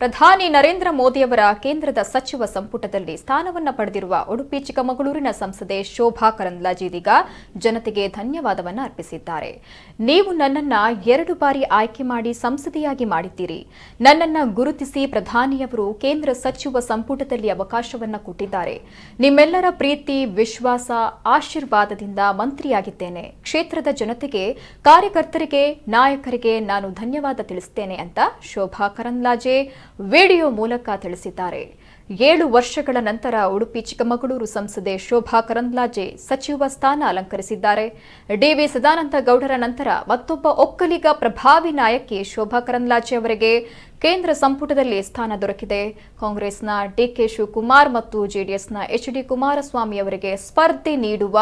ಪ್ರಧಾನಿ ನರೇಂದ್ರ ಮೋದಿಯವರ ಕೇಂದ್ರದ ಸಚಿವ ಸಂಪುಟದಲ್ಲಿ ಸ್ಥಾನವನ್ನು ಪಡೆದಿರುವ ಉಡುಪಿ ಚಿಕ್ಕಮಗಳೂರಿನ ಸಂಸದೆ ಶೋಭಾ ಕರಂದ್ಲಾಜೆ ಇದೀಗ ಜನತೆಗೆ ಧನ್ಯವಾದವನ್ನು ಅರ್ಪಿಸಿದ್ದಾರೆ. ನೀವು ನನ್ನನ್ನ 2 ಬಾರಿ ಆಯ್ಕೆ ಮಾಡಿ ಸಂಸದೆಯಾಗಿ ಮಾಡಿದ್ದೀರಿ. ನನ್ನನ್ನ ಗುರುತಿಸಿ ಪ್ರಧಾನಿಯವರು ಕೇಂದ್ರ ಸಚಿವ ಸಂಪುಟದಲ್ಲಿ ಅವಕಾಶವನ್ನು ಕೊಟ್ಟಿದ್ದಾರೆ. ನಿಮ್ಮೆಲ್ಲರ ಪ್ರೀತಿ, ವಿಶ್ವಾಸ, ಆಶೀರ್ವಾದದಿಂದ ಮಂತ್ರಿಯಾಗಿದ್ದೇನೆ. ಕ್ಷೇತ್ರದ ಜನತೆಗೆ, ಕಾರ್ಯಕರ್ತರಿಗೆ, ನಾಯಕರಿಗೆ ನಾನು ಧನ್ಯವಾದ ತಿಳಿಸುತ್ತೇನೆ ಅಂತ ಶೋಭಾ ಕರಂದ್ಲಾಜೆ ವಿಡಿಯೋ ಮೂಲಕ ತಿಳಿಸಿದ್ದಾರೆ. 7 ವರ್ಷಗಳ ನಂತರ ಉಡುಪಿ ಚಿಕ್ಕಮಗಳೂರು ಸಂಸದೆ ಶೋಭಾ ಕರಂದ್ಲಾಜೆ ಸಚಿವ ಸ್ಥಾನ ಅಲಂಕರಿಸಿದ್ದಾರೆ. ಡಿವಿ ಸದಾನಂದ ಗೌಡರ ನಂತರ ಮತ್ತೊಬ್ಬ ಒಕ್ಕಲಿಗ ಪ್ರಭಾವಿ ನಾಯಕಿ ಶೋಭಾ ಕರಂದ್ಲಾಜೆ ಅವರಿಗೆ ಕೇಂದ್ರ ಸಂಪುಟದಲ್ಲಿ ಸ್ಥಾನ ದೊರಕಿದೆ. ಕಾಂಗ್ರೆಸ್ನ ಡಿಕೆ ಶಿವಕುಮಾರ್ ಮತ್ತು ಜೆಡಿಎಸ್ನ ಎಚ್ಡಿ ಕುಮಾರಸ್ವಾಮಿ ಅವರಿಗೆ ಸ್ಪರ್ಧೆ ನೀಡುವ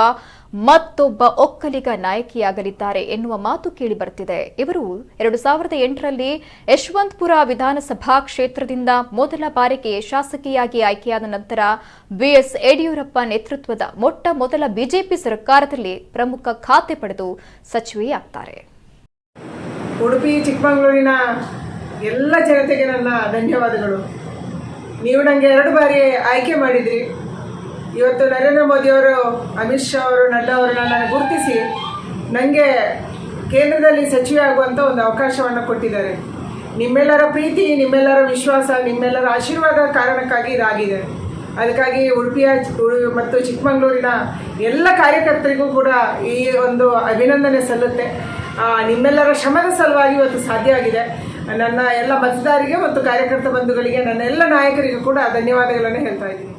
ಮತ್ತೊಬ್ಬ ಒಕ್ಕಲಿಗ ನಾಯಕಿಯಾಗಲಿದ್ದಾರೆ ಎನ್ನುವ ಮಾತು ಕೇಳಿಬರುತ್ತಿದೆ. ಇವರು 2008ರಲ್ಲಿ ಯಶವಂತಪುರ ವಿಧಾನಸಭಾ ಕ್ಷೇತ್ರದಿಂದ ಮೊದಲ ಬಾರಿಗೆ ಶಾಸಕಿಯಾಗಿ ಆಯ್ಕೆಯಾದ ನಂತರ ಬಿಎಸ್ ಯಡಿಯೂರಪ್ಪ ನೇತೃತ್ವದ ಮೊದಲ ಬಿಜೆಪಿ ಸರ್ಕಾರದಲ್ಲಿ ಪ್ರಮುಖ ಖಾತೆ ಪಡೆದು ಸಚಿವೆಯಾಗ್ತಾರೆ. ಉಡುಪಿ ಚಿಕ್ಕಮಗಳೂರಿನ ಎಲ್ಲ ಜನತೆಗೆ ನನ್ನ ಧನ್ಯವಾದಗಳು. ನೀವು ನನಗೆ 2 ಬಾರಿ ಆಯ್ಕೆ ಮಾಡಿದ್ರಿ. ಇವತ್ತು ನರೇಂದ್ರ ಮೋದಿಯವರು, ಅಮಿತ್ ಶಾ ಅವರು, ನಡ್ಡಾ ಅವರು ನನ್ನನ್ನು ಗುರುತಿಸಿ ನನಗೆ ಕೇಂದ್ರದಲ್ಲಿ ಸಚಿವೆ ಆಗುವಂಥ ಒಂದು ಅವಕಾಶವನ್ನು ಕೊಟ್ಟಿದ್ದಾರೆ. ನಿಮ್ಮೆಲ್ಲರ ಪ್ರೀತಿ, ನಿಮ್ಮೆಲ್ಲರ ವಿಶ್ವಾಸ, ನಿಮ್ಮೆಲ್ಲರ ಆಶೀರ್ವಾದ ಕಾರಣಕ್ಕಾಗಿ ಇದಾಗಿದೆ. ಅದಕ್ಕಾಗಿ ಉಡುಪಿಯ ಮತ್ತು ಚಿಕ್ಕಮಗಳೂರಿನ ಎಲ್ಲ ಕಾರ್ಯಕರ್ತರಿಗೂ ಕೂಡ ಈ ಒಂದು ಅಭಿನಂದನೆ ಸಲ್ಲುತ್ತೆ. ನಿಮ್ಮೆಲ್ಲರ ಶ್ರಮದ ಸಲುವಾಗಿ ಇವತ್ತು ಸಾಧ್ಯ ಆಗಿದೆ. ನನ್ನ ಎಲ್ಲ ಮತದಾರರಿಗೆ ಮತ್ತು ಕಾರ್ಯಕರ್ತ ಬಂಧುಗಳಿಗೆ, ನನ್ನ ಎಲ್ಲ ನಾಯಕರಿಗೂ ಕೂಡ ಧನ್ಯವಾದಗಳನ್ನು ಹೇಳ್ತಾ ಇದ್ದೀನಿ.